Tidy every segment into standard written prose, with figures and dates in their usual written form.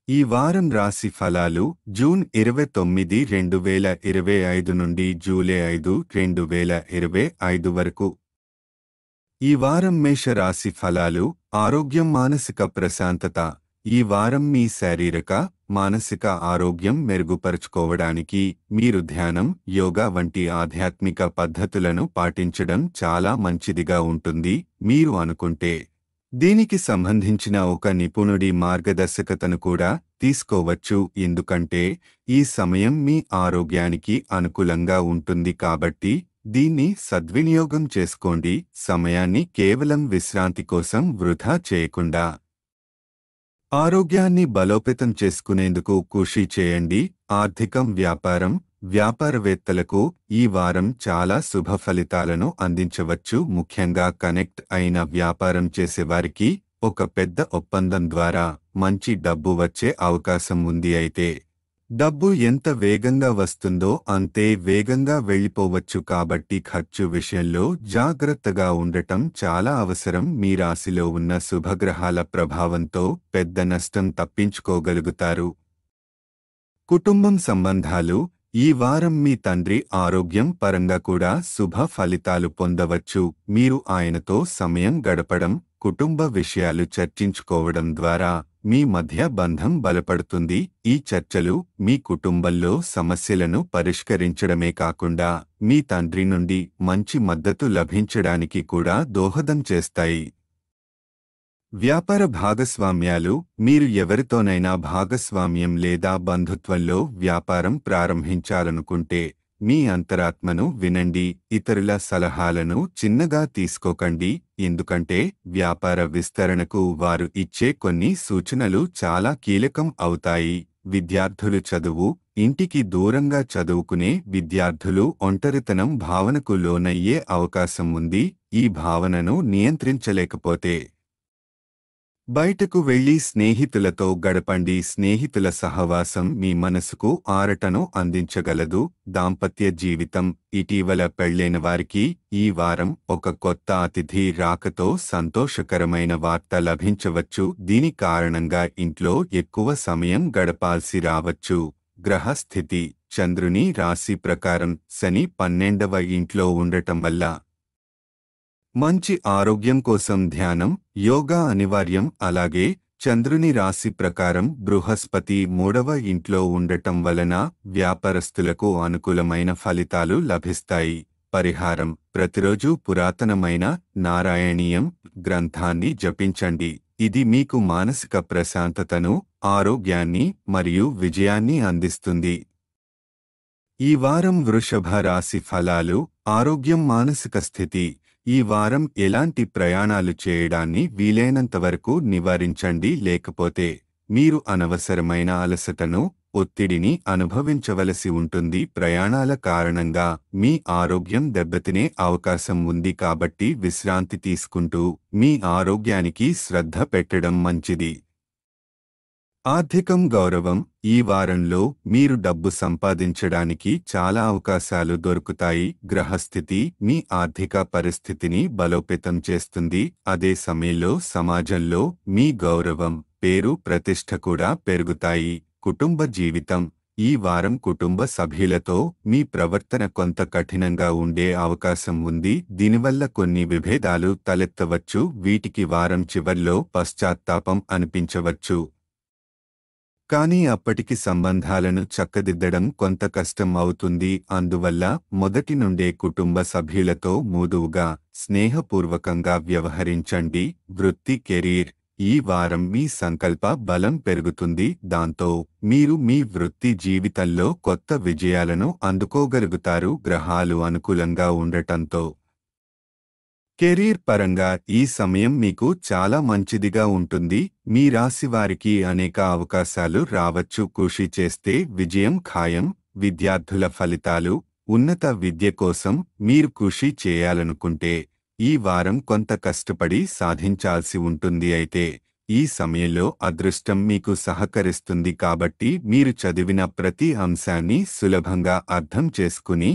ఈ వారం రాశి ఫలాలు జూన్ 29, 2025 నుండి జూలై 5, 2025 వరకు. ఈ వారం మేష రాశి ఫలాలు ఆరోగ్యం మానసిక ప్రశాంతత. ఈ వారం మీ శారీరక, మానసిక ఆరోగ్యం మెరుగుపరుచుకోవడానికి మీరు ధ్యానం, యోగా వంటి ఆధ్యాత్మిక పద్ధతులను పాటించడం చాలా మంచిదిగా ఉంటుంది. మీరు అనుకుంటే దీనికి సంబంధించిన ఒక నిపుణుడి మార్గదర్శకతను కూడా తీసుకోవచ్చు, ఎందుకంటే ఈ సమయం మీ ఆరోగ్యానికి అనుకూలంగా ఉంటుంది కాబట్టి దీన్ని సద్వినియోగం చేసుకోండి. సమయాన్ని కేవలం విశ్రాంతి కోసం వృధా చేయకుండా ఆరోగ్యాన్ని బలోపేతం చేసుకునేందుకు కృషి చేయండి. ఆర్థికం, వ్యాపారం, వ్యాపారవేత్తలకు ఈ వారం చాలా శుభ ఫలితాలను అందించవచ్చు. ముఖ్యంగా కనెక్ట్ అయిన వ్యాపారం చేసేవారికి ఒక పెద్ద ఒప్పందం ద్వారా మంచి డబ్బు వచ్చే అవకాశం ఉంది. అయితే డబ్బు ఎంత వేగంగా వస్తుందో అంతే వేగంగా వెళ్ళిపోవచ్చు కాబట్టి ఖర్చు విషయంలో జాగ్రత్తగా ఉండటం చాలా అవసరం. మీ రాశిలో ఉన్న శుభగ్రహాల ప్రభావంతో పెద్ద నష్టం తప్పించుకోగలుగుతారు. కుటుంబం సంబంధాలు ఈ వారం మీ తండ్రి ఆరోగ్యం పరంగా కూడా శుభ ఫలితాలు పొందవచ్చు. మీరు ఆయనతో సమయం గడపడం, కుటుంబ విషయాలు చర్చించుకోవడం ద్వారా మీ మధ్య బంధం బలపడుతుంది. ఈ చర్చలు మీ కుటుంబంలో సమస్యలను పరిష్కరించడమే కాకుండా మీ తండ్రి నుండి మంచి మద్దతు లభించడానికి కూడా దోహదం చేస్తాయి. వ్యాపార భాగస్వామ్యాలు మీరు ఎవరితోనైనా భాగస్వామ్యం లేదా బంధుత్వంలో వ్యాపారం ప్రారంభించాలనుకుంటే మీ అంతరాత్మను వినండి. ఇతరుల సలహాలను చిన్నగా తీసుకోకండి, ఎందుకంటే వ్యాపార విస్తరణకు వారు ఇచ్చే కొన్ని సూచనలు చాలా కీలకం అవుతాయి. విద్యార్థులు చదువు, ఇంటికి దూరంగా చదువుకునే విద్యార్థులు ఒంటరితనం భావనకు లోనయ్యే అవకాశం ఉంది. ఈ భావనను నియంత్రించలేకపోతే బయటకు వెళ్లి స్నేహితులతో గడపండి. స్నేహితుల సహవాసం మీ మనసుకు ఆరటను అందించగలదు. దాంపత్య జీవితం ఇటీవల పెళ్లైన వారికి ఈ వారం ఒక కొత్త అతిథి రాకతో సంతోషకరమైన వార్త లభించవచ్చు. దీని కారణంగా ఇంట్లో ఎక్కువ సమయం గడపాల్సి రావచ్చు. గ్రహస్థితి చంద్రుని రాశి ప్రకారం శని 12వ ఇంట్లో ఉండటం వల్ల మంచి ఆరోగ్యం కోసం ధ్యానం, యోగా అనివార్యం. అలాగే చంద్రుని రాశి ప్రకారం బృహస్పతి 3వ ఇంట్లో ఉండటం వలన వ్యాపారస్తులకు అనుకూలమైన ఫలితాలు లభిస్తాయి. పరిహారం: ప్రతిరోజు పురాతనమైన నారాయణీయం గ్రంథాన్ని జపించండి. ఇది మీకు మానసిక ప్రశాంతతను, ఆరోగ్యాన్ని మరియు విజయాన్ని అందిస్తుంది. ఈ వారం వృషభ రాశి ఫలాలు ఆరోగ్యం మానసిక స్థితి. ఈ వారం ఎలాంటి ప్రయాణాలు చేయడాన్ని వీలైనంతవరకు నివారించండి, లేకపోతే మీరు అనవసరమైన అలసటను, ఒత్తిడిని అనుభవించవలసి ఉంటుంది. ప్రయాణాల కారణంగా మీ ఆరోగ్యం దెబ్బతినే అవకాశం ఉంది కాబట్టి విశ్రాంతి తీసుకుంటూ మీ ఆరోగ్యానికి శ్రద్ధ పెట్టడం మంచిది. ఆర్థికం గౌరవం ఈ వారంలో మీరు డబ్బు సంపాదించడానికి చాలా అవకాశాలు దొరుకుతాయి. గ్రహస్థితి మీ ఆర్థిక పరిస్థితిని బలోపేతం చేస్తుంది. అదే సమయంలో సమాజంలో మీ గౌరవం, పేరు, ప్రతిష్ఠ కూడా పెరుగుతాయి. కుటుంబ జీవితం ఈ వారం కుటుంబ సభ్యులతో మీ ప్రవర్తన కొంత కఠినంగా ఉండే అవకాశం ఉంది. దీనివల్ల కొన్ని విభేదాలు తలెత్తవచ్చు. వీటికి వారం చివర్లో పశ్చాత్తాపం అనిపించవచ్చు. కానీ అప్పటికి సంబంధాలను చక్కదిద్దడం కొంత కష్టం అవుతుంది. అందువల్ల మొదటి నుండే కుటుంబ సభ్యులతో మృదువుగా, స్నేహపూర్వకంగా వ్యవహరించండి. వృత్తి, కెరీర్ ఈ వారం మీ సంకల్ప బలం పెరుగుతుంది. దాంతో మీరు మీ వృత్తి జీవితంలో కొత్త విజయాలను అందుకోగలుగుతారు. గ్రహాలు అనుకూలంగా ఉండటంతో కెరీర్ పరంగా ఈ సమయం మీకు చాలా మంచిదిగా ఉంటుంది. మీ రాశి వారికి అనేక అవకాశాలు రావచ్చు. కృషి చేస్తే విజయం ఖాయం. విద్యార్థుల ఫలితాలు ఉన్నత విద్య కోసం మీరు కృషి చేయాలనుకుంటే ఈ వారం కొంత కష్టపడి సాధించాల్సి ఉంటుంది. అయితే ఈ సమయంలో అదృష్టం మీకు సహకరిస్తుంది కాబట్టి మీరు చదివిన ప్రతి అంశాన్ని సులభంగా అర్థం చేసుకుని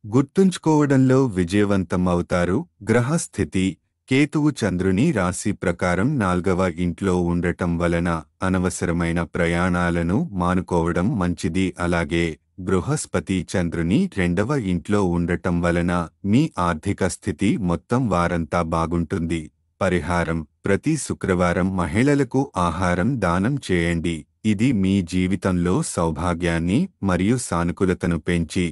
గుర్తుంచుకోవడంలో విజయవంతం అవుతారు. గ్రహస్థితి కేతువు చంద్రుని రాశి ప్రకారం 4వ ఇంట్లో ఉండటం వలన అనవసరమైన ప్రయాణాలను మానుకోవడం మంచిది. అలాగే బృహస్పతి చంద్రుని 2వ ఇంట్లో ఉండటం వలన మీ ఆర్థిక స్థితి మొత్తం వారంతా బాగుంటుంది. పరిహారం: ప్రతి శుక్రవారం మహిళలకు ఆహారం దానం చేయండి. ఇది మీ జీవితంలో సౌభాగ్యాన్ని మరియు సానుకూలతను పెంచి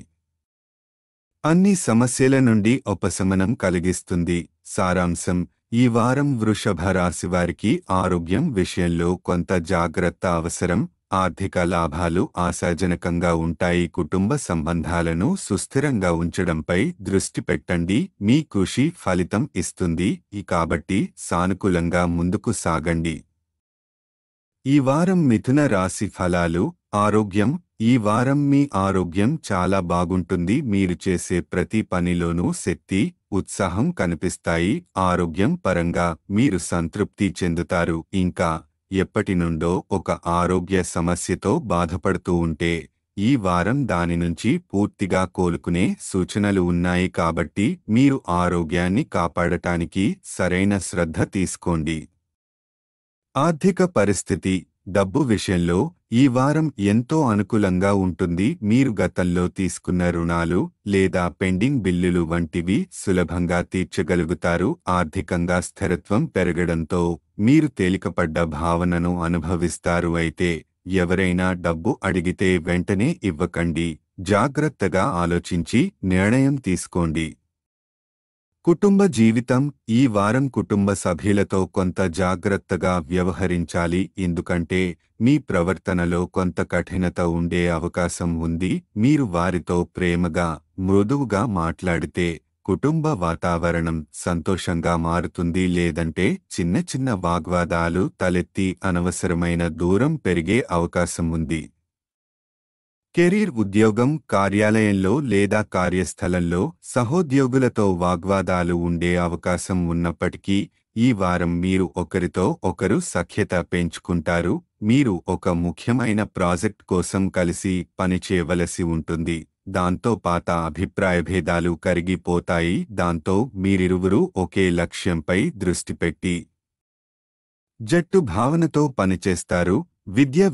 అన్ని సమస్యల నుండి ఉపశమనం కలిగిస్తుంది. సారాంశం: ఈ వారం వృషభ రాశి వారికి ఆరోగ్యం విషయంలో కొంత జాగ్రత్త అవసరం. ఆర్థిక లాభాలు ఆశాజనకంగా ఉంటాయి. కుటుంబ సంబంధాలను సుస్థిరంగా ఉంచడంపై దృష్టి పెట్టండి. మీ కృషి ఫలితం ఇస్తుంది కాబట్టి సానుకూలంగా ముందుకు సాగండి. ఈ వారం మిథున రాశి ఫలాలు. ఆరోగ్యం: ఈ వారం మీ ఆరోగ్యం చాలా బాగుంటుంది. మీరు చేసే ప్రతి పనిలోనూ శక్తి, ఉత్సాహం కనిపిస్తాయి. ఆరోగ్యం పరంగా మీరు సంతృప్తి చెందుతారు. ఇంకా ఎప్పటి నుండో ఒక ఆరోగ్య సమస్యతో బాధపడుతూ ఉంటే ఈ వారం దాని నుంచి పూర్తిగా కోలుకునే సూచనలు ఉన్నాయి. కాబట్టి మీరు ఆరోగ్యాన్ని కాపాడటానికి సరైన శ్రద్ధ తీసుకోండి. ఆర్థిక పరిస్థితి: డబ్బు విషయంలో ఈ వారం ఎంతో అనుకూలంగా ఉంటుంది. మీరు గతంలో తీసుకున్న రుణాలు లేదా పెండింగ్ బిల్లులు వంటివి సులభంగా తీర్చగలుగుతారు. ఆర్థికంగా స్థిరత్వం పెరగడంతో మీరు తేలికపడ్డ భావనను అనుభవిస్తారు. అయితే ఎవరైనా డబ్బు అడిగితే వెంటనే ఇవ్వకండి. జాగ్రత్తగా ఆలోచించి నిర్ణయం తీసుకోండి. కుటుంబ జీవితం: ఈ వారం కుటుంబ సభ్యులతో కొంత జాగ్రత్తగా వ్యవహరించాలి. ఎందుకంటే మీ ప్రవర్తనలో కొంత కఠినత ఉండే అవకాశం ఉంది. మీరు వారితో ప్రేమగా, మృదువుగా మాట్లాడితే కుటుంబ వాతావరణం సంతోషంగా మారుతుంది. లేదంటే చిన్న చిన్న వాగ్వాదాలు తలెత్తి అనవసరమైన దూరం పెరిగే అవకాశం ఉంది. కెరీర్: ఉద్యోగం, కార్యాలయంలో లేదా కార్యస్థలంలో సహోద్యోగులతో వాగ్వాదాలు ఉండే అవకాశం ఉన్నప్పటికీ ఈ వారం మీరు ఒకరితో ఒకరు సఖ్యత పెంచుకుంటారు. మీరు ఒక ముఖ్యమైన ప్రాజెక్ట్ కోసం కలిసి పనిచేయవలసి ఉంటుంది. దాంతో పాత అభిప్రాయభేదాలు కరిగిపోతాయి. దాంతో మీరిరువురూ ఒకే లక్ష్యంపై దృష్టి పెట్టి జట్టు భావనతో పనిచేస్తారు.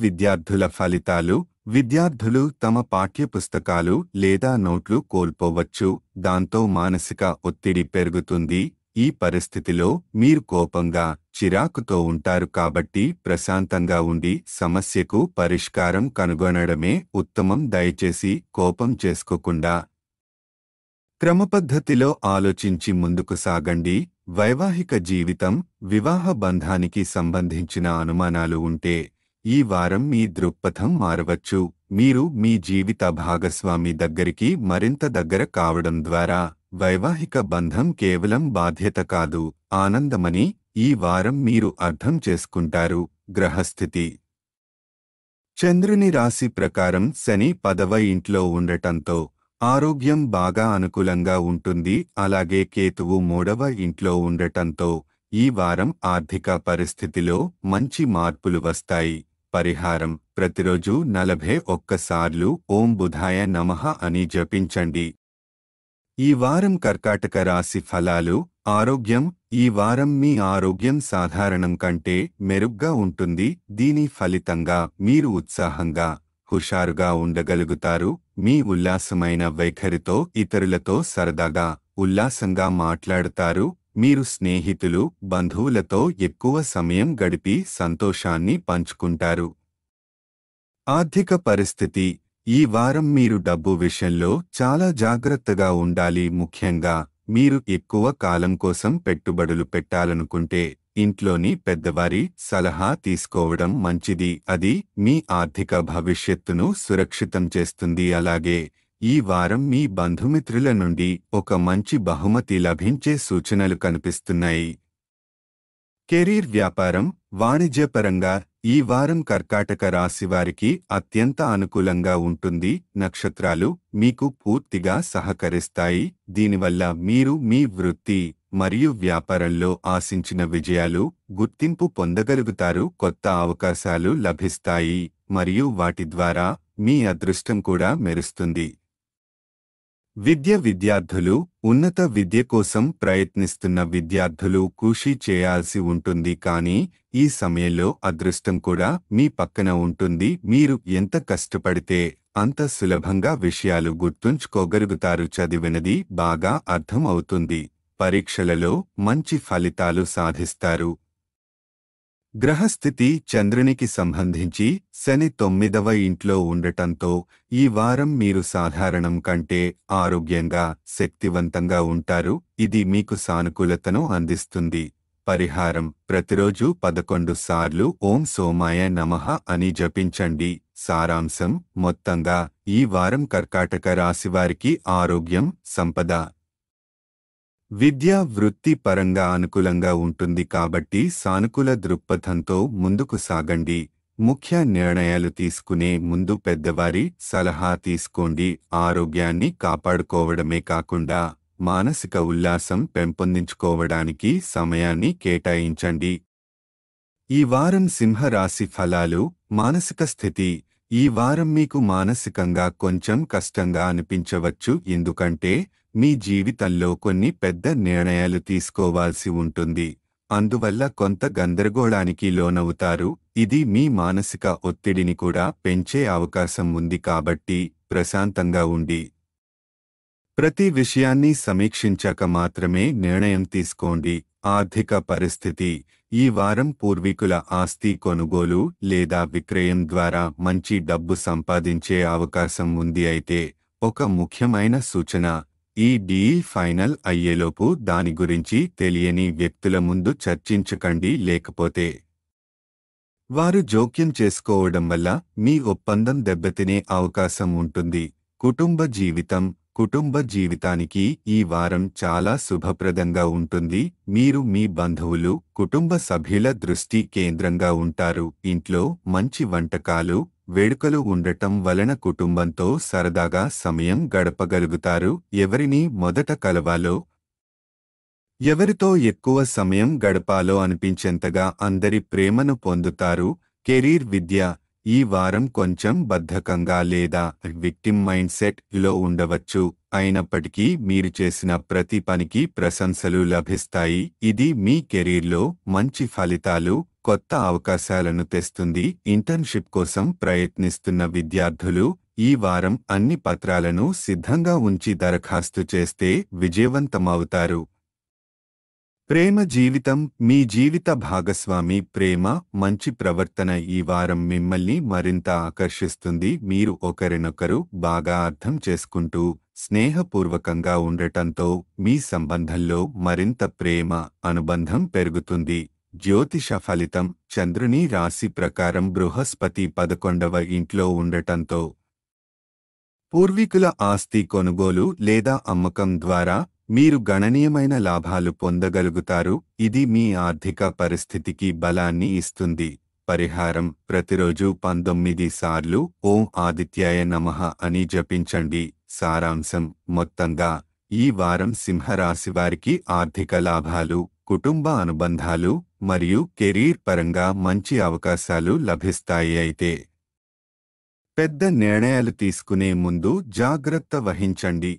విద్యార్థుల ఫలితాలు: విద్యార్థులు తమ పాఠ్యపుస్తకాలు లేదా నోట్లు కోల్పోవచ్చు. దాంతో మానసిక ఒత్తిడి పెరుగుతుంది. ఈ పరిస్థితిలో మీరు కోపంగా, చిరాకుతో ఉంటారు. కాబట్టి ప్రశాంతంగా ఉండి సమస్యకు పరిష్కారం కనుగొనడమే ఉత్తమం. దయచేసి కోపం చేసుకోకుండా క్రమపద్ధతిలో ఆలోచించి ముందుకు సాగండి. వైవాహిక జీవితం: వివాహ బంధానికి సంబంధించిన అనుమానాలు ఉంటే ఈ వారం మీ దృక్పథం మారవచ్చు. మీరు మీ జీవిత భాగస్వామి దగ్గరికి మరింత దగ్గర కావడం ద్వారా వైవాహిక బంధం కేవలం బాధ్యత కాదు, ఆనందమని ఈ వారం మీరు అర్థం చేసుకుంటారు. గ్రహస్థితి: చంద్రుని రాశి ప్రకారం శని 10వ ఇంట్లో ఉండటంతో ఆరోగ్యం బాగా అనుకూలంగా ఉంటుంది. అలాగే కేతువు 3వ ఇంట్లో ఉండటంతో ఈ వారం ఆర్థిక పరిస్థితిలో మంచి మార్పులు వస్తాయి. పరిహారం: ప్రతిరోజు 41 సార్లు ఓం బుధాయ నమః అని జపించండి. ఈ వారం కర్కాటక రాశి ఫలాలు. ఆరోగ్యం: ఈ వారం మీ ఆరోగ్యం సాధారణం కంటే మెరుగ్గా ఉంటుంది. దీని ఫలితంగా మీరు ఉత్సాహంగా, హుషారుగా ఉండగలుగుతారు. మీ ఉల్లాసమైన వైఖరితో ఇతరులతో సరదాగా, ఉల్లాసంగా మాట్లాడతారు. మీరు స్నేహితులు, బంధువులతో ఎక్కువ సమయం గడిపి సంతోషాన్ని పంచుకుంటారు. ఆర్థిక పరిస్థితి: ఈ వారం మీరు డబ్బు విషయంలో చాలా జాగ్రత్తగా ఉండాలి. ముఖ్యంగా మీరు ఎక్కువ కాలం కోసం పెట్టుబడులు పెట్టాలనుకుంటే ఇంట్లోని పెద్దవారి సలహా తీసుకోవడం మంచిది. అది మీ ఆర్థిక భవిష్యత్తును సురక్షితం చేస్తుంది. అలాగే ఈ వారం మీ బంధుమిత్రుల నుండి ఒక మంచి బహుమతి లభించే సూచనలు కనిపిస్తున్నాయి. కెరీర్: వ్యాపారం, వాణిజ్యపరంగా ఈ వారం కర్కాటక రాశివారికి అత్యంత అనుకూలంగా ఉంటుంది. నక్షత్రాలు మీకు పూర్తిగా సహకరిస్తాయి. దీనివల్ల మీరు మీ వృత్తి మరియు వ్యాపారంలో ఆశించిన విజయాలు, గుర్తింపు పొందగలుగుతారు. కొత్త అవకాశాలు లభిస్తాయి మరియు వాటి ద్వారా మీ అదృష్టం కూడా మెరుస్తుంది. విద్యార్థులు, ఉన్నత విద్య కోసం ప్రయత్నిస్తున్న విద్యార్థులు కృషి చేయాల్సి ఉంటుంది, కానీ ఈ సమయంలో అదృష్టం కూడా మీ పక్కన ఉంటుంది. మీరు ఎంత కష్టపడితే అంత సులభంగా విషయాలు గుర్తుంచుకోగలుగుతారు. చదివినది బాగా అర్థం అవుతుంది. పరీక్షలలో మంచి ఫలితాలు సాధిస్తారు. గ్రహస్థితి చంద్రునికి సంబంధించి శని 9వ ఇంట్లో ఉండటంతో ఈ వారం మీరు సాధారణం కంటే ఆరోగ్యంగా, శక్తివంతంగా ఉంటారు. ఇది మీకు సానుకూలతను అందిస్తుంది. పరిహారం: ప్రతిరోజు 11 సార్లు ఓం సోమాయ నమః అని జపించండి. సారాంశం: మొత్తంగా ఈ వారం కర్కాటక రాశివారికి ఆరోగ్యం, సంపద, విద్యా వృత్తి పరంగా అనుకూలంగా ఉంటుంది కాబట్టి సానుకూల దృక్పథంతో ముందుకు సాగండి. ముఖ్య నిర్ణయాలు తీసుకునే ముందు పెద్దవారి సలహా తీసుకోండి. ఆరోగ్యాన్ని కాపాడుకోవడమే కాకుండా మానసిక ఉల్లాసం పెంపొందించుకోవడానికి సమయాన్ని కేటాయించండి. ఈ వారం సింహరాశి ఫలాలు. మానసిక స్థితి: ఈ వారం మీకు మానసికంగా కొంచెం కష్టంగా అనిపించవచ్చు, ఎందుకంటే మీ జీవితంలో కొన్ని పెద్ద నిర్ణయాలు తీసుకోవాల్సి ఉంటుంది. అందువల్ల కొంత గందరగోళానికి లోనవుతారు. ఇది మీ మానసిక ఒత్తిడిని కూడా పెంచే అవకాశం ఉంది, కాబట్టి ప్రశాంతంగా ఉండి ప్రతి విషయాన్ని సమీక్షించాక మాత్రమే నిర్ణయం తీసుకోండి. ఆర్థిక పరిస్థితి: ఈ వారం పూర్వీకుల ఆస్తి కొనుగోలు లేదా విక్రయం ద్వారా మంచి డబ్బు సంపాదించే అవకాశం ఉంది. అయితే ఒక ముఖ్యమైన సూచన: ఈ డీల్ ఫైనల్ అయ్యేలోపు దాని గురించి తెలియని వ్యక్తుల ముందు చర్చించకండి, లేకపోతే వారు జోక్యం చేసుకోవడం వల్ల మీ ఒప్పందం దెబ్బతినే అవకాశం ఉంటుంది. కుటుంబ జీవితం: కుటుంబ జీవితానికి ఈ వారం చాలా శుభప్రదంగా ఉంటుంది. మీరు మీ బంధువులు, కుటుంబ సభ్యుల దృష్టి కేంద్రంగా ఉంటారు. ఇంట్లో మంచి వంటకాలు, వేడుకలు ఉండటం వలన కుటుంబంతో సరదాగా సమయం గడపగలుగుతారు. ఎవరిని మొదట కలవాలో, ఎవరితో ఎక్కువ సమయం గడపాలో అనిపించేంతగా అందరి ప్రేమను పొందుతారు. కెరీర్: విద్య: ఈ వారం కొంచెం బద్ధకంగా లేదా విక్టిమ్ మైండ్ సెట్ లో ఉండవచ్చు. అయినప్పటికీ మీరు చేసిన ప్రతి పనికి ప్రశంసలు లభిస్తాయి. ఇది మీ కెరీర్లో మంచి ఫలితాలు, కొత్త అవకాశాలను తెస్తుంది. ఇంటర్న్షిప్ కోసం ప్రయత్నిస్తున్న విద్యార్థులు ఈ వారం అన్ని పత్రాలను సిద్ధంగా ఉంచి దరఖాస్తు చేస్తే విజయవంతమవుతారు. ప్రేమ జీవితం: మీ జీవిత భాగస్వామి ప్రేమ, మంచి ప్రవర్తన ఈ వారం మిమ్మల్ని మరింత ఆకర్షిస్తుంది. మీరు ఒకరినొకరు బాగా అర్థం చేసుకుంటూ స్నేహపూర్వకంగా ఉండటంతో మీ సంబంధంలో మరింత ప్రేమ, అనుబంధం పెరుగుతుంది. జ్యోతిష ఫలితం: చంద్రుని రాశి ప్రకారం బృహస్పతి 11వ ఇంట్లో ఉండటంతో పూర్వీకుల ఆస్తి కొనుగోలు లేదా అమ్మకం ద్వారా మీరు గణనీయమైన లాభాలు పొందగలుగుతారు. ఇది మీ ఆర్థిక పరిస్థితికి బలాన్ని ఇస్తుంది. పరిహారం: ప్రతిరోజు 19 సార్లు ఓం ఆదిత్యాయ నమః అని జపించండి. సారాంశం: మొత్తంగా ఈ వారం సింహరాశివారికి ఆర్థిక లాభాలు, కుటుంబ అనుబంధాలు మరియు కెరీర్ పరంగా మంచి అవకాశాలు లభిస్తాయి. అయితే పెద్ద నిర్ణయాలు తీసుకునే ముందు జాగ్రత్త వహించండి.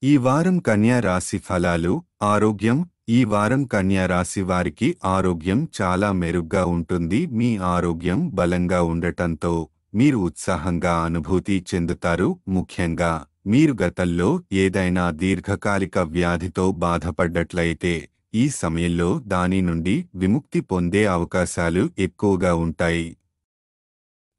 ఈ వారం కన్యా రాశి ఫలాలు. ఆరోగ్యం: ఈ వారం కన్యా రాశి వారికి ఆరోగ్యం చాలా మెరుగ్గా ఉంటుంది. మీ ఆరోగ్యం బలంగా ఉండటంతో మీరు ఉత్సాహంగా అనుభూతి చెందుతారు. ముఖ్యంగా మీరు గతంలో ఏదైనా దీర్ఘకాలిక వ్యాధితో బాధపడ్డట్లయితే ఈ సమయంలో దాని నుండి విముక్తి పొందే అవకాశాలు ఎక్కువగా ఉంటాయి.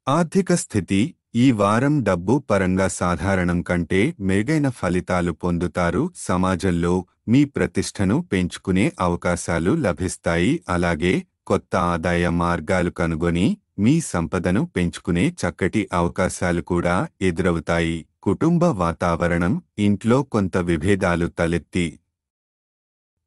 ఆర్థిక స్థితి: ఈ వారం డబ్బు పరంగా సాధారణం కంటే మెరుగైన ఫలితాలు పొందుతారు. సమాజంలో మీ ప్రతిష్టను పెంచుకునే అవకాశాలు లభిస్తాయి. అలాగే కొత్త ఆదాయ మార్గాలు కనుగొని మీ సంపదను పెంచుకునే చక్కటి అవకాశాలు కూడా ఎదురవుతాయి. కుటుంబ వాతావరణం: ఇంట్లో కొంత విభేదాలు తలెత్తి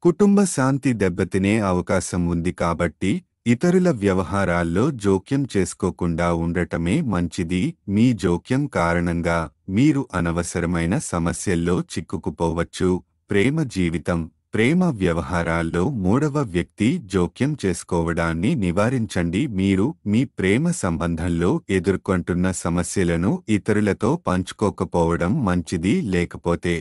కుటుంబ శాంతి దెబ్బతినే అవకాశం ఉంది, కాబట్టి ఇతరుల వ్యవహారాల్లో జోక్యం చేసుకోకుండా ఉండటమే మంచిది. మీ జోక్యం కారణంగా మీరు అనవసరమైన సమస్యల్లో చిక్కుకుపోవచ్చు. ప్రేమ జీవితం: ప్రేమ వ్యవహారాల్లో మూడవ వ్యక్తి జోక్యం చేసుకోవడాన్ని నివారించండి. మీరు మీ ప్రేమ సంబంధంలో ఎదుర్కొంటున్న సమస్యలను ఇతరులతో పంచుకోకపోవడం మంచిది. లేకపోతే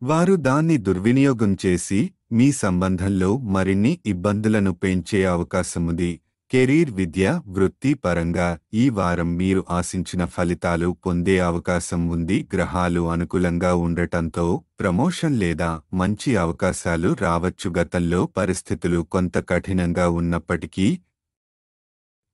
వారు దాన్ని దుర్వినియోగం చేసి మీ సంబంధంలో మరిన్ని ఇబ్బందులను పెంచే అవకాశముంది. కెరీర్, విద్య, వృత్తి పరంగా ఈ వారం మీరు ఆశించిన ఫలితాలు పొందే అవకాశం ఉంది. గ్రహాలు అనుకూలంగా ఉండటంతో ప్రమోషన్ లేదా మంచి అవకాశాలు రావచ్చు. గతంలో పరిస్థితులు కొంత కఠినంగా ఉన్నప్పటికీ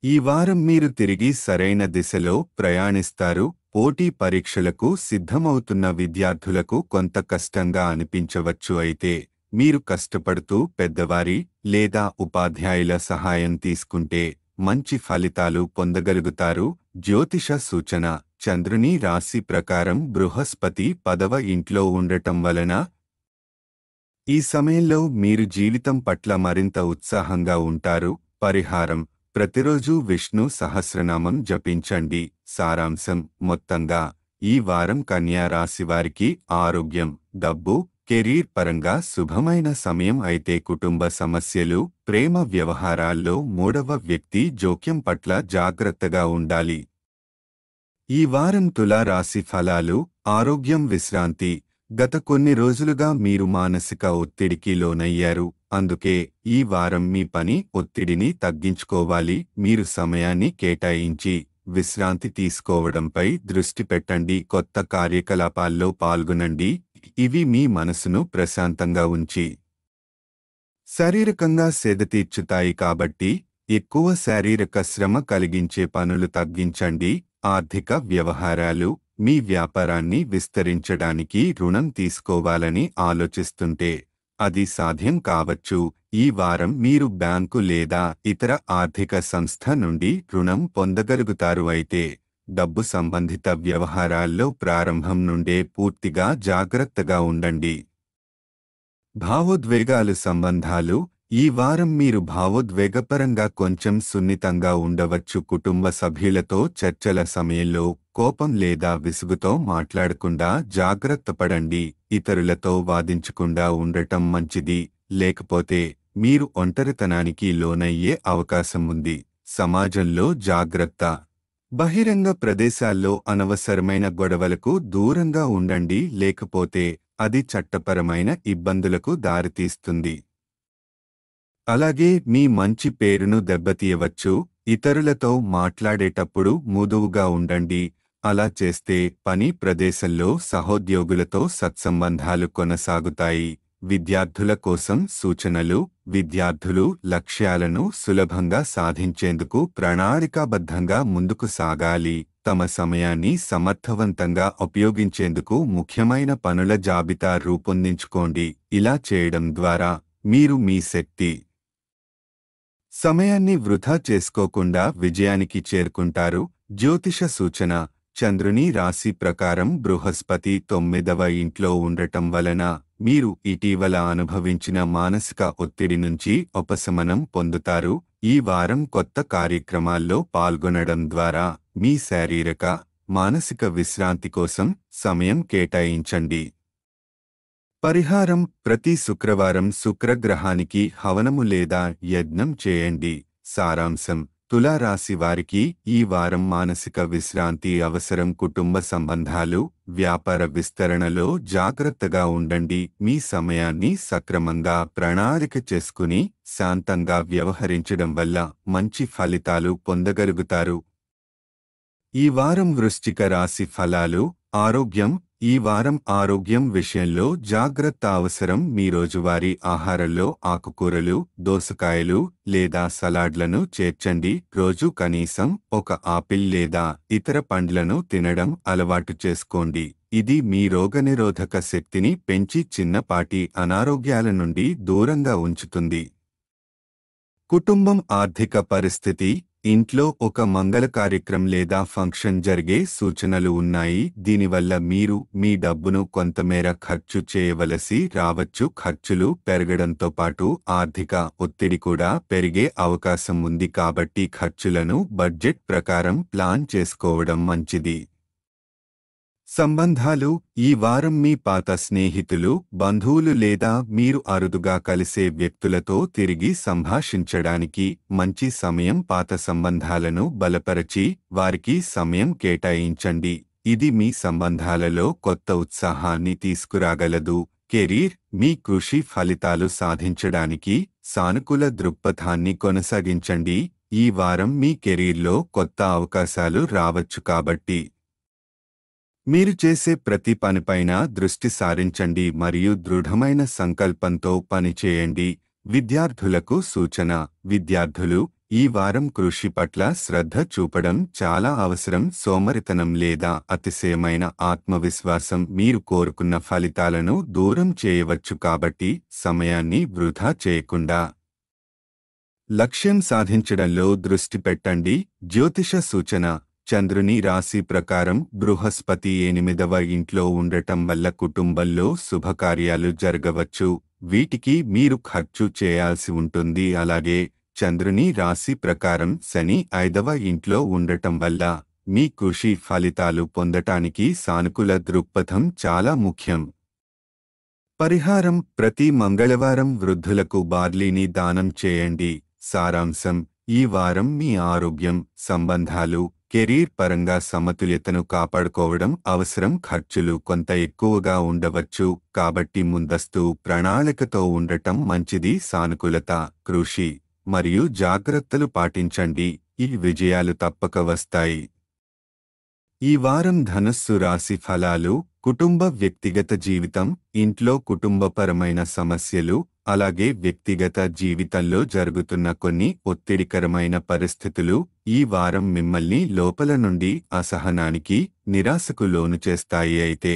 ఈ వారం మీరు తిరిగి సరైన దిశలో ప్రయాణిస్తారు. పోటీ పరీక్షలకు సిద్ధమవుతున్న విద్యార్థులకు కొంత కష్టంగా అనిపించవచ్చు. అయితే మీరు కష్టపడుతూ పెద్దవారి లేదా ఉపాధ్యాయుల సహాయం తీసుకుంటే మంచి ఫలితాలు పొందగలుగుతారు. జ్యోతిష సూచన: చంద్రుని రాశి ప్రకారం బృహస్పతి 10వ ఇంట్లో ఉండటం వలన ఈ సమయంలో మీరు జీవితం పట్ల మరింత ఉత్సాహంగా ఉంటారు. పరిహారం: ప్రతిరోజు విష్ణు సహస్రనామం జపించండి. సారాంశం: మొత్తంగా ఈ వారం కన్యా రాశివారికి ఆరోగ్యం, డబ్బు, కెరీర్ పరంగా శుభమైన సమయం. అయితే కుటుంబ సమస్యలు, ప్రేమ వ్యవహారాల్లో మూడవ వ్యక్తి జోక్యం పట్ల జాగ్రత్తగా ఉండాలి. ఈ వారం తులా రాశి ఫలాలు: ఆరోగ్యం, విశ్రాంతి. గత కొన్ని రోజులుగా మీరు మానసిక ఒత్తిడికి లోనయ్యారు. అందుకే ఈ వారం మీ పని ఒత్తిడిని తగ్గించుకోవాలి. మీరు సమయాన్ని కేటాయించి విశ్రాంతి తీసుకోవడంపై దృష్టి పెట్టండి. కొత్త కార్యకలాపాల్లో పాల్గొనండి. ఇవి మీ మనసును ప్రశాంతంగా ఉంచి శారీరకంగా సేద తీర్చుతాయి. కాబట్టి ఎక్కువ శారీరక శ్రమ కలిగించే పనులు తగ్గించండి. ఆర్థిక వ్యవహారాలు: మీ వ్యాపారాన్ని విస్తరించడానికి రుణం తీసుకోవాలని ఆలోచిస్తుంటే అది సాధ్యం కావచ్చు. ఈ వారం మీరు బ్యాంకు లేదా ఇతర ఆర్థిక సంస్థ నుండి రుణం పొందగలుగుతారు. అయితే డబ్బు సంబంధిత వ్యవహారాల్లో ప్రారంభం నుండే పూర్తిగా జాగ్రత్తగా ఉండండి. భావోద్వేగాలు, సంబంధాలు: ఈ వారం మీరు భావోద్వేగపరంగా కొంచెం సున్నితంగా ఉండవచ్చు. కుటుంబ సభ్యులతో చర్చల సమయంలో కోపం లేదా విసుగుతో మాట్లాడకుండా జాగ్రత్త పడండి. ఇతరులతో వాదించకుండా ఉండటం మంచిది. లేకపోతే మీరు ఒంటరితనానికి లోనయ్యే అవకాశం ఉంది. సమాజంలో జాగ్రత్త: బహిరంగ ప్రదేశాల్లో అనవసరమైన గొడవలకు దూరంగా ఉండండి. లేకపోతే అది చట్టపరమైన ఇబ్బందులకు దారితీస్తుంది. అలాగే మీ మంచి పేరును దెబ్బతీయవచ్చు. ఇతరులతో మాట్లాడేటప్పుడు మృదువుగా ఉండండి. అలా చేస్తే పని ప్రదేశంలో సహోద్యోగులతో సత్సంబంధాలు కొనసాగుతాయి. విద్యార్థుల కోసం సూచనలు: విద్యార్థులు లక్ష్యాలను సులభంగా సాధించేందుకు ప్రణాళికాబద్ధంగా ముందుకు సాగాలి. తమ సమయాన్ని సమర్థవంతంగా ఉపయోగించేందుకు ముఖ్యమైన పనుల జాబితా రూపొందించుకోండి. ఇలా చేయడం ద్వారా మీరు మీ శక్తి, సమయాన్ని వృధా చేసుకోకుండా విజయానికి చేరుకుంటారు. జ్యోతిష సూచన: చంద్రుని రాశి ప్రకారం బృహస్పతి 9వ ఇంట్లో ఉండటం వలన మీరు ఇటీవల అనుభవించిన మానసిక ఒత్తిడి నుంచి ఉపశమనం పొందుతారు. ఈ వారం కొత్త కార్యక్రమాల్లో పాల్గొనడం ద్వారా మీ శారీరక, మానసిక విశ్రాంతి కోసం సమయం కేటాయించండి. పరిహారం: ప్రతి శుక్రవారం శుక్రగ్రహానికి హవనము లేదా యజ్ఞం చేయండి. సారాంశం: తులా రాశి వారికి ఈ వారం మానసిక విశ్రాంతి అవసరం. కుటుంబ సంబంధాలు, వ్యాపార విస్తరణలో జాగ్రత్తగా ఉండండి. మీ సమయాన్ని సక్రమంగా ప్రణాళిక చేసుకుని శాంతంగా వ్యవహరించడం వల్ల మంచి ఫలితాలు పొందగలుగుతారు. ఈ వారం వృశ్చిక రాశి ఫలాలు: ఆరోగ్యం. ఈ వారం ఆరోగ్యం విషయంలో జాగ్రత్త అవసరం. మీ రోజువారీ ఆహారంలో ఆకుకూరలు, దోసకాయలు లేదా సలాడ్లను చేర్చండి. రోజు కనీసం ఒక ఆపిల్ లేదా ఇతర పండ్లను తినడం అలవాటు చేసుకోండి. ఇది మీ రోగనిరోధక శక్తిని పెంచి చిన్నపాటి అనారోగ్యాల నుండి దూరంగా ఉంచుతుంది. కుటుంబం ఆర్థిక పరిస్థితి: ఇంట్లో ఒక మంగళ కార్యక్రమం లేదా ఫంక్షన్ జరిగే సూచనలు ఉన్నాయి. దీనివల్ల మీరు మీ డబ్బును కొంతమేర ఖర్చు చేయవలసి రావచ్చు. ఖర్చులు పెరగడంతో పాటు ఆర్థిక ఒత్తిడి కూడా పెరిగే అవకాశం ఉంది. కాబట్టి ఖర్చులను బడ్జెట్ ప్రకారం ప్లాన్ చేసుకోవడం మంచిది. సంబంధాలు ఈ వారం మీ పాత స్నేహితులు, బంధువులు లేదా మీరు అరుదుగా కలిసే వ్యక్తులతో తిరిగి సంభాషించడానికి మంచి సమయం. పాత సంబంధాలను బలపరచి వారికి సమయం కేటాయించండి. ఇది మీ సంబంధాలలో కొత్త ఉత్సాహాన్ని తీసుకురాగలదు. కెరీర్ మీ కృషి ఫలితాలు సాధించడానికి సానుకూల దృక్పథాన్ని కొనసాగించండి. ఈ వారం మీ కెరీర్లో కొత్త అవకాశాలు రావచ్చు కాబట్టి మీరు చేసే ప్రతి పనిపైన దృష్టి సారించండి మరియు దృఢమైన సంకల్పంతో పనిచేయండి. విద్యార్థులకు సూచన: విద్యార్థులు ఈ వారం కృషి పట్ల శ్రద్ధ చూపడం చాలా అవసరం. సోమరితనం లేదా అతిశయమైన ఆత్మవిశ్వాసం మీరు కోరుకున్న ఫలితాలను దూరం చేయవచ్చు కాబట్టి సమయాన్ని వృధా చేయకుండా లక్ష్యం సాధించడంలో దృష్టి పెట్టండి. జ్యోతిష సూచన: చంద్రుని రాశి ప్రకారం బృహస్పతి 8వ ఇంట్లో ఉండటం వల్ల కుటుంబంలో శుభకార్యాలు జరగవచ్చు. వీటికి మీరు ఖర్చు చేయాల్సి ఉంటుంది. అలాగే చంద్రుని రాశి ప్రకారం శని 5వ ఇంట్లో ఉండటం వల్ల మీ కృషి ఫలితాలు పొందటానికి సానుకూల దృక్పథం చాలా ముఖ్యం. పరిహారం: ప్రతి మంగళవారం వృద్ధులకు బార్లీని దానం చేయండి. సారాంశం: ఈ వారం మీ ఆరోగ్యం, సంబంధాలు, కెరీర్ పరంగా సమతుల్యతను కాపాడుకోవడం అవసరం. ఖర్చులు కొంత ఎక్కువగా ఉండవచ్చు కాబట్టి ముందస్తు ప్రణాళికతో ఉండటం మంచిది. సానుకూలత, కృషి మరియు జాగ్రత్తలు పాటించండి. ఈ విజయాలు తప్పక వస్తాయి. ఈ వారం ధనుస్సు రాశి ఫలాలు: కుటుంబ వ్యక్తిగత జీవితం, ఇంట్లో కుటుంబపరమైన సమస్యలు, అలాగే వ్యక్తిగత జీవితంలో జరుగుతున్న కొన్ని ఒత్తిడికరమైన పరిస్థితులు ఈ వారం మిమ్మల్ని లోపల నుండి అసహనానికి, నిరాశకు లోను చేస్తాయి. అయితే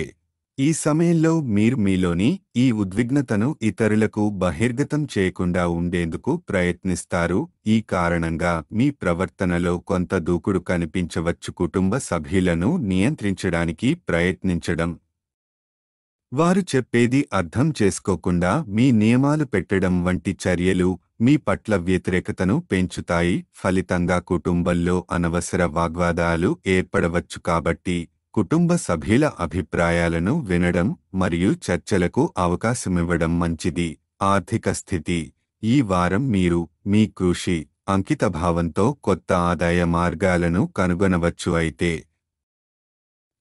ఈ సమయంలో మీరు మీలోని ఈ ఉద్విగ్నతను ఇతరులకు బహిర్గతం చేయకుండా ఉండేందుకు ప్రయత్నిస్తారు. ఈ కారణంగా మీ ప్రవర్తనలో కొంత దూకుడు కనిపించవచ్చు. కుటుంబ సభ్యులను నియంత్రించడానికి ప్రయత్నించడం, వారు చెప్పేది అర్థం చేసుకోకుండా మీ నియమాలు పెట్టడం వంటి చర్యలు మీ పట్ల వ్యతిరేకతను పెంచుతాయి. ఫలితంగా కుటుంబంలో అనవసర వాగ్వాదాలు ఏర్పడవచ్చు కాబట్టి కుటుంబ సభ్యుల అభిప్రాయాలను వినడం మరియు చర్చలకు అవకాశమివ్వడం మంచిది. ఆర్థిక స్థితి: ఈ వారం మీరు మీ కృషి, అంకితభావంతో కొత్త ఆదాయ మార్గాలను కనుగొనవచ్చు. అయితే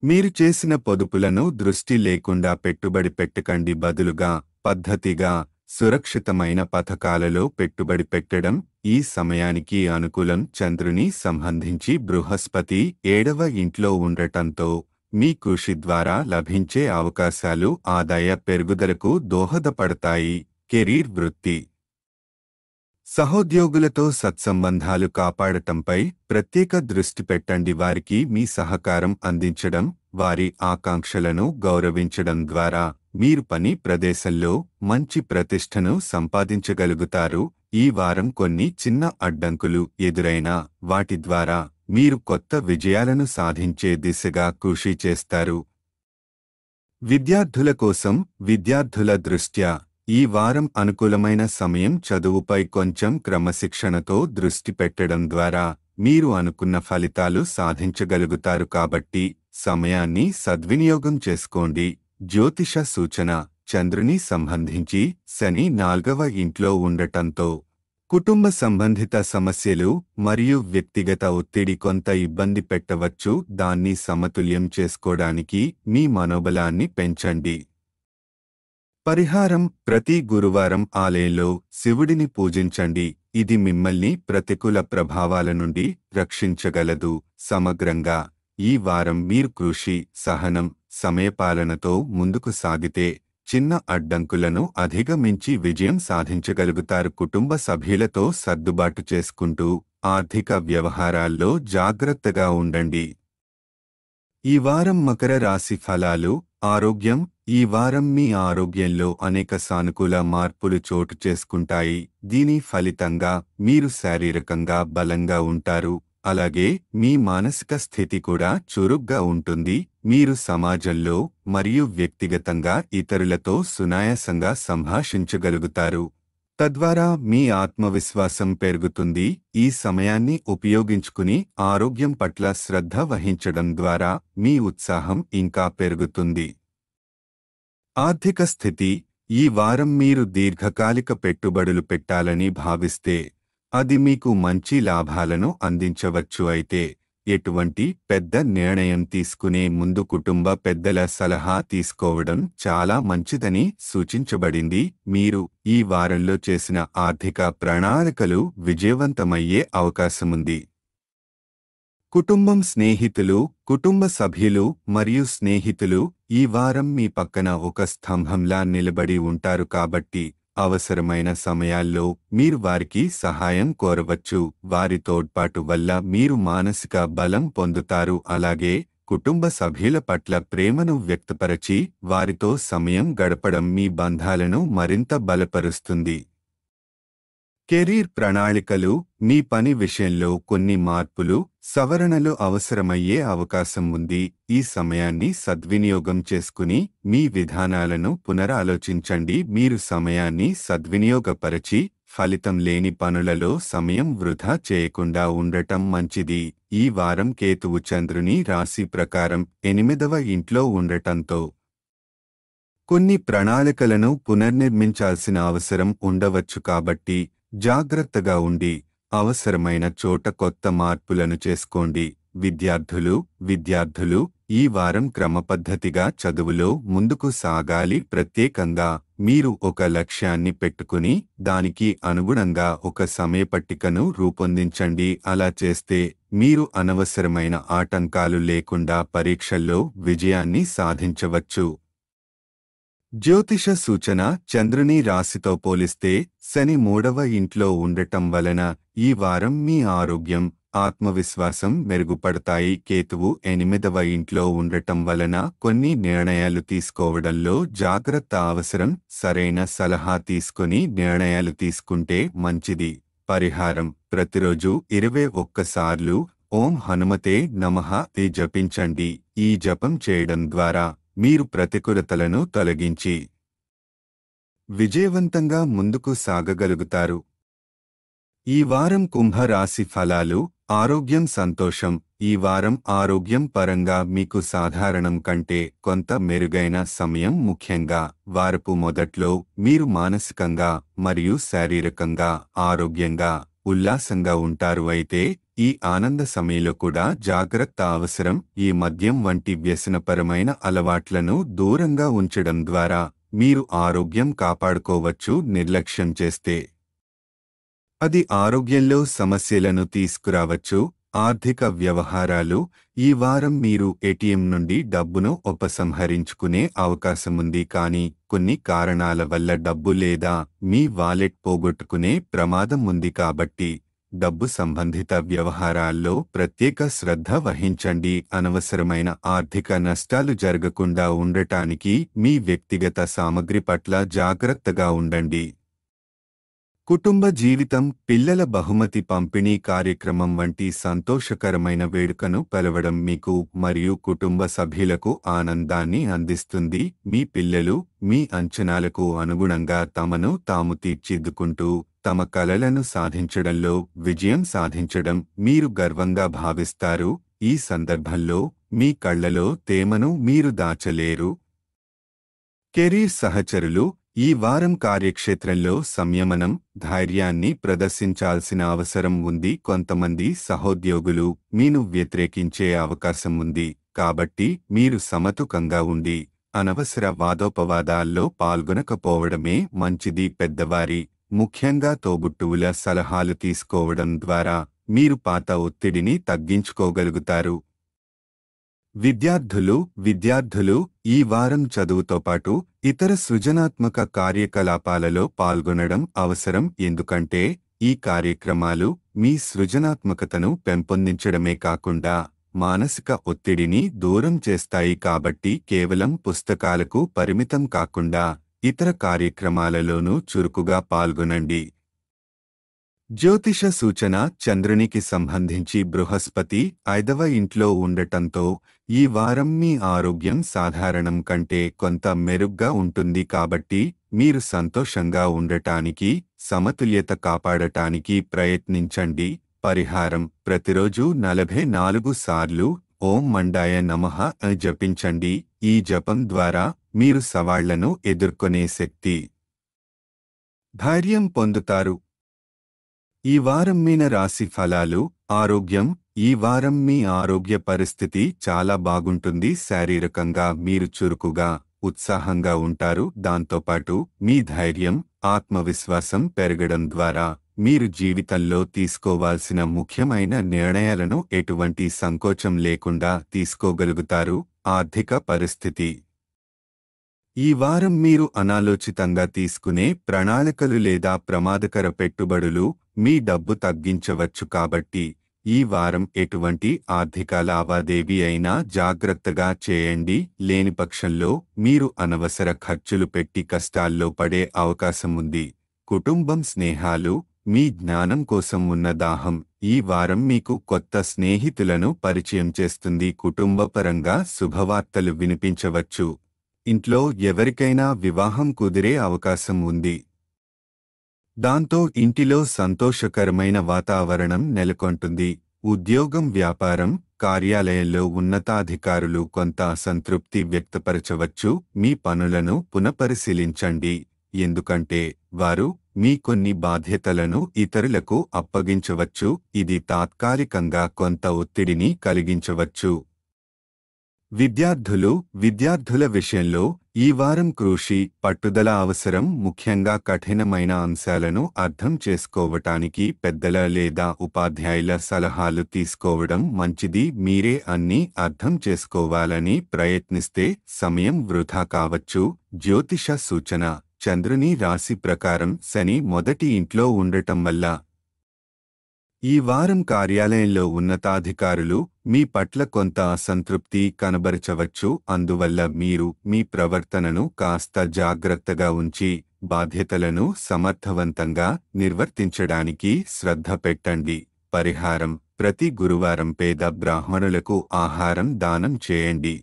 మీరు చేసిన పొదుపులను దృష్టి లేకుండా పెట్టుబడి పెట్టకండి. బదులుగా పద్ధతిగా, సురక్షితమైన పథకాలలో పెట్టుబడి పెట్టడం ఈ సమయానికి అనుకూలం. చంద్రుని సంబంధించి బృహస్పతి 7వ ఇంట్లో ఉండటంతో మీ కృషి ద్వారా లభించే అవకాశాలు ఆదాయ పెరుగుదలకు దోహదపడతాయి. కెరీర్ వృత్తి: సహోద్యోగులతో సత్సంబంధాలు కాపాడటంపై ప్రత్యేక దృష్టి పెట్టండి. వారికి మీ సహకారం అందించడం, వారి ఆకాంక్షలను గౌరవించడం ద్వారా మీరు పని ప్రదేశంలో మంచి ప్రతిష్టను సంపాదించగలుగుతారు. ఈ వారం కొన్ని చిన్న అడ్డంకులు ఎదురైనా వాటి ద్వారా మీరు కొత్త విజయాలను సాధించే దిశగా కృషి చేస్తారు. విద్యార్థుల కోసం విద్యార్థుల దృష్ట్యా ఈ వారం అనుకూలమైన సమయం. చదువుపై కొంచెం క్రమశిక్షణతో దృష్టి పెట్టడం ద్వారా మీరు అనుకున్న ఫలితాలు సాధించగలుగుతారు కాబట్టి సమయాన్ని సద్వినియోగం చేసుకోండి. జ్యోతిష సూచన: చంద్రుని సంబంధించి శని 4వ ఇంట్లో ఉండటంతో కుటుంబ సంబంధిత సమస్యలు మరియు వ్యక్తిగత ఒత్తిడి కొంత ఇబ్బంది పెట్టవచ్చు. దాన్ని సమతుల్యం చేసుకోవడానికి మీ మనోబలాన్ని పెంచండి. పరిహారం: ప్రతి గురువారం ఆలయంలో శివుడిని పూజించండి. ఇది మిమ్మల్ని ప్రతికూల ప్రభావాల నుండి రక్షించగలదు. సమగ్రంగా ఈ వారం మీరు కృషి, సహనం, సమయపాలనతో ముందుకు సాగితే చిన్న అడ్డంకులను అధిగమించి విజయం సాధించగలుగుతారు. కుటుంబ సభ్యులతో సర్దుబాటు చేసుకుంటూ ఆర్థిక వ్యవహారాల్లో జాగ్రత్తగా ఉండండి. ఈ వారం మకర రాశి ఫలాలు: ఆరోగ్యం: ఈ వారం మీ ఆరోగ్యంలో అనేక సానుకూల మార్పులు చోటు చేసుకుంటాయి. దీని ఫలితంగా మీరు శారీరకంగా బలంగా ఉంటారు. అలాగే మీ మానసిక స్థితి కూడా చురుగ్గా ఉంటుంది. మీరు సమాజంలో మరియు వ్యక్తిగతంగా ఇతరులతో సునాయాసంగా సంభాషించగలుగుతారు. తద్వారా మీ ఆత్మవిశ్వాసం పెరుగుతుంది. ఈ సమయాన్ని ఉపయోగించుకుని ఆరోగ్యం పట్ల శ్రద్ధ వహించడం ద్వారా మీ ఉత్సాహం ఇంకా పెరుగుతుంది. ఆర్థిక స్థితి: ఈ వారం మీరు దీర్ఘకాలిక పెట్టుబడులు పెట్టాలని భావిస్తే అది మీకు మంచి లాభాలను అందించవచ్చు. అయితే ఎటువంటి పెద్ద నిర్ణయం తీసుకునే ముందు కుటుంబ పెద్దల సలహా తీసుకోవడం చాలా మంచిదని సూచించబడింది. మీరు ఈ వారంలో చేసిన ఆర్థిక ప్రణాళికలు విజయవంతమయ్యే అవకాశముంది. కుటుంబం: స్నేహితులు, కుటుంబ సభ్యులు మరియు స్నేహితులు ఈ వారం మీ పక్కన ఒక స్తంభంలా నిలబడి ఉంటారు కాబట్టి అవసరమైన సమయాల్లో మీరు వారికి సహాయం కోరవచ్చు. వారి తోడ్పాటు వల్ల మీరు మానసిక బలం పొందుతారు. అలాగే కుటుంబ సభ్యుల పట్ల ప్రేమను వ్యక్తపరచి వారితో సమయం గడపడం మీ బంధాలను మరింత బలపరుస్తుంది. కెరీర్ ప్రణాళికలు: మీ పని విషయంలో కొన్ని మార్పులు, సవరణలు అవసరమయ్యే అవకాశం ఉంది. ఈ సమయాన్ని సద్వినియోగం చేసుకుని మీ విధానాలను పునరాలోచించండి. మీరు సమయాన్ని సద్వినియోగపరచి ఫలితం లేని పనులలో సమయం వృధా చేయకుండా ఉండటం మంచిది. ఈ వారం కేతువు చంద్రుని రాశి ప్రకారం 8వ ఇంట్లో ఉండటంతో కొన్ని ప్రణాళికలను పునర్నిర్మించాల్సిన అవసరం ఉండవచ్చు. కాబట్టి జాగ్రత్తగా ఉండి అవసరమైన చోట కొత్త మార్పులను చేసుకోండి. విద్యార్థులు ఈ వారం క్రమపద్ధతిగా చదువులో ముందుకు సాగాలి. ప్రత్యేకంగా మీరు ఒక లక్ష్యాన్ని పెట్టుకుని దానికి అనుగుణంగా ఒక సమయపట్టికను రూపొందించండి. అలా చేస్తే మీరు అనవసరమైన ఆటంకాలు లేకుండా పరీక్షల్లో విజయాన్ని సాధించవచ్చు. జ్యోతిష సూచన: చంద్రుని రాశితో పోలిస్తే శని 3వ ఇంట్లో ఉండటం వలన ఈ వారం మీ ఆరోగ్యం, ఆత్మవిశ్వాసం మెరుగుపడతాయి. కేతువు 8వ ఇంట్లో ఉండటం వలన కొన్ని నిర్ణయాలు తీసుకోవడంలో జాగ్రత్త అవసరం. సరైన సలహా తీసుకొని నిర్ణయాలు తీసుకుంటే మంచిది. పరిహారం: ప్రతిరోజు 21 సార్లు ఓం హనుమతే నమః జపించండి. ఈ జపం చేయడం ద్వారా మీరు ప్రతికూలతలను తొలగించి విజయవంతంగా ముందుకు సాగగలుగుతారు. ఈ వారం కుంభరాశి ఫలాలు: ఆరోగ్యం, సంతోషం. ఈ వారం ఆరోగ్యం పరంగా మీకు సాధారణం కంటే కొంత మెరుగైన సమయం. ముఖ్యంగా వారపు మొదట్లో మీరు మానసికంగా మరియు శారీరకంగా ఆరోగ్యంగా, ఉల్లాసంగా ఉంటారు. అయితే ఈ ఆనంద సమయంలో కూడా జాగ్రత్త అవసరం. ఈ మద్యం వంటి వ్యసనపరమైన అలవాట్లను దూరంగా ఉంచడం ద్వారా మీరు ఆరోగ్యం కాపాడుకోవచ్చు. నిర్లక్ష్యం చేస్తే అది ఆరోగ్యంలో సమస్యలను తీసుకురావచ్చు. ఆర్థిక వ్యవహారాలు: ఈ వారం మీరు ఏటీఎం నుండి డబ్బును ఉపసంహరించుకునే అవకాశముంది. కానీ కొన్ని కారణాల వల్ల డబ్బు లేదా మీ వాలెట్ పోగొట్టుకునే ప్రమాదం ఉంది. కాబట్టి డబ్బు సంబంధిత వ్యవహారాల్లో ప్రత్యేక శ్రద్ధ వహించండి. అనవసరమైన ఆర్థిక నష్టాలు జరగకుండా ఉండటానికి మీ వ్యక్తిగత సామగ్రి పట్ల జాగ్రత్తగా ఉండండి. కుటుంబ జీవితం: పిల్లల బహుమతి పంపిణీ కార్యక్రమం వంటి సంతోషకరమైన వేడుకను పిలవడం మీకు మరియు కుటుంబ సభ్యులకు ఆనందాన్ని అందిస్తుంది. మీ పిల్లలు మీ అంచనాలకు అనుగుణంగా తమను తాము తీర్చిదిద్దుకుంటూ తమ కలలను సాధించడంలో విజయం సాధించడం మీరు గర్వంగా భావిస్తారు. ఈ సందర్భంలో మీ కళ్ళలో తేమను మీరు దాచలేరు. కెరీర్ సహచరులు: ఈ వారం కార్యక్షేత్రంలో సంయమనం, ధైర్యాన్ని ప్రదర్శించాల్సిన అవసరం ఉంది. కొంతమంది సహోద్యోగులు మీను వ్యతిరేకించే అవకాశం ఉంది. కాబట్టి మీరు సమతుకంగా ఉండి అనవసర వాదోపవాదాల్లో పాల్గొనకపోవడమే మంచిది. పెద్దవారి, ముఖ్యంగా తోబుట్టువుల సలహాలు తీసుకోవడం ద్వారా మీరు పాత ఒత్తిడిని తగ్గించుకోగలుగుతారు. విద్యార్థులు ఈ వారం చదువుతో పాటు ఇతర సృజనాత్మక కార్యకలాపాలలో పాల్గొనడం అవసరం. ఎందుకంటే ఈ కార్యక్రమాలు మీ సృజనాత్మకతను పెంపొందించడమే కాకుండా మానసిక ఒత్తిడిని దూరం చేస్తాయి. కాబట్టి కేవలం పుస్తకాలకు పరిమితం కాకుండా ఇతర కార్యక్రమాలలోనూ చురుకుగా పాల్గొనండి. జ్యోతిష సూచన: చంద్రునికి సంబంధించి బృహస్పతి 5వ ఇంట్లో ఉండటంతో ఈ వారం మీ ఆరోగ్యం సాధారణం కంటే కొంత మెరుగ్గా ఉంటుంది. కాబట్టి మీరు సంతోషంగా ఉండటానికి సమతుల్యత కాపాడటానికి ప్రయత్నించండి. పరిహారం: ప్రతిరోజు 44 సార్లు ఓం మండాయ నమః అని జపించండి. ఈ జపం ద్వారా మీరు సవాళ్లను ఎదుర్కొనే శక్తి, ధైర్యం పొందుతారు. ఈ వారం మీన రాశి ఫలాలు. ఆరోగ్యం: ఈ వారం మీ ఆరోగ్య పరిస్థితి చాలా బాగుంటుంది. శారీరకంగా మీరు చురుకుగా, ఉత్సాహంగా ఉంటారు. దాంతోపాటు మీ ధైర్యం, ఆత్మవిశ్వాసం పెరగడం ద్వారా మీరు జీవితంలో తీసుకోవాల్సిన ముఖ్యమైన నిర్ణయాలను ఎటువంటి సంకోచం లేకుండా తీసుకోగలుగుతారు. ఆర్థిక పరిస్థితి: ఈ వారం మీరు అనాలోచితంగా తీసుకునే ప్రణాళికలు లేదా ప్రమాదకర పెట్టుబడులు మీ డబ్బు తగ్గించవచ్చు. కాబట్టి ఈ వారం ఎటువంటి ఆర్థిక లావాదేవీ అయినా జాగ్రత్తగా చేయండి. లేని పక్షంలో మీరు అనవసర ఖర్చులు పెట్టి కష్టాల్లో పడే అవకాశం ఉంది. కుటుంబం, స్నేహాలు: మీ జ్ఞానం కోసం ఉన్న దాహం ఈ వారం మీకు కొత్త స్నేహితులను పరిచయం చేస్తుంది. కుటుంబపరంగా శుభవార్తలు వినిపించవచ్చు. ఇంట్లో ఎవరికైనా వివాహం కుదిరే అవకాశం ఉంది. దాంతో ఇంటిలో సంతోషకరమైన వాతావరణం నెలకొంటుంది. ఉద్యోగం, వ్యాపారం, కార్యాలయంలో ఉన్నతాధికారులు కొంత అసంతృప్తి వ్యక్తపరచవచ్చు. మీ పనులను పునఃపరిశీలించండి, ఎందుకంటే వారు మీ కొన్ని బాధ్యతలను ఇతరులకు అప్పగించవచ్చు. ఇది తాత్కాలికంగా కొంత ఒత్తిడిని కలిగించవచ్చు. విద్యార్థుల విషయంలో ఈ వారం కృషి, పట్టుదల అవసరం. ముఖ్యంగా కఠినమైన అంశాలను అర్థం చేసుకోవటానికి పెద్దల లేదా ఉపాధ్యాయుల సలహాలు తీసుకోవడం మంచిది. మీరే అన్నీ అర్థం చేసుకోవాలని ప్రయత్నిస్తే సమయం వృధా కావచ్చు. జ్యోతిష సూచన: చంద్రుని రాశి ప్రకారం శని మొదటి ఇంట్లో ఉండటం వల్ల ఈ వారం కార్యాలయంలో ఉన్నతాధికారులు మీ పట్ల కొంత అసంతృప్తి కనబరచవచ్చు. అందువల్ల మీరు మీ ప్రవర్తనను కాస్త జాగ్రత్తగా ఉంచి బాధ్యతలను సమర్థవంతంగా నిర్వర్తించడానికి శ్రద్ధ పెట్టండి. పరిహారం: ప్రతి గురువారం పేద బ్రాహ్మణులకు ఆహారం దానం చేయండి.